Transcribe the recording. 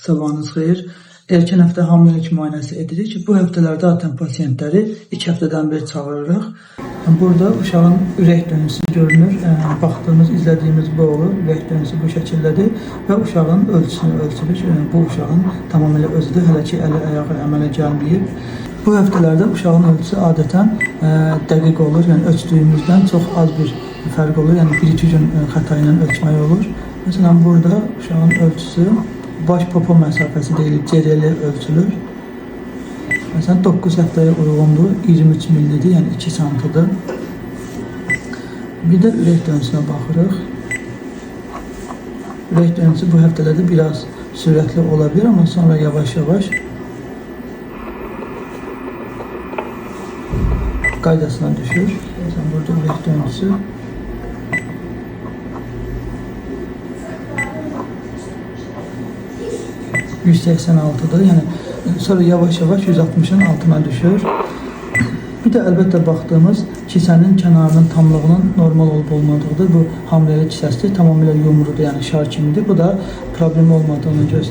Sabahınız xeyir. Erkən həftə hamiləlik müayinəsi edirik. Bu həftələrdə zaten pasientləri 2 həftədən beri çağırırıq. Burada uşağın ürək döngüsü görünür. Baxdığımız, izlədiyimiz bu olur. Ürək döngüsü bu şəkildədir və uşağın ölçüsünü ölçürük. Bu uşağın tamamilə özüdür. Hələ ki əli ayağı əmələ gəlməyib. Bu həftələrdə uşağın ölçüsü adətən dəqiq olur. Yəni ölçdüyümüzdən çox az bir fərq olur. Yəni 1-2 gün xəta ilə ölçmək olur. Məsələn, burada uşağın ölçüsü baş popo məsafəsi deyilir, CRL ölçülür. Məsələn, 9 həftəyə uyğundur, 23 millidir, yəni 2 santıdır. Bir də ürək döngüsünə baxırıq. Ürək döngüsü bu həftələrdə biraz sürətli ola bilər, amma sonra yavaş-yavaş qaydasına düşür. Məsələn, burada ürək döngüsü 186'dır. Yəni sonra yavaş-yavaş 160'ın altına düşür. Bir də əlbəttə baxdığımız kisənin kənarının tamlığının normal olub olmadığıdır. Bu hamiləlik kisəsi tamamilə yumrudur, yəni şar kimidir. Bu da problem olmadığını göstərir.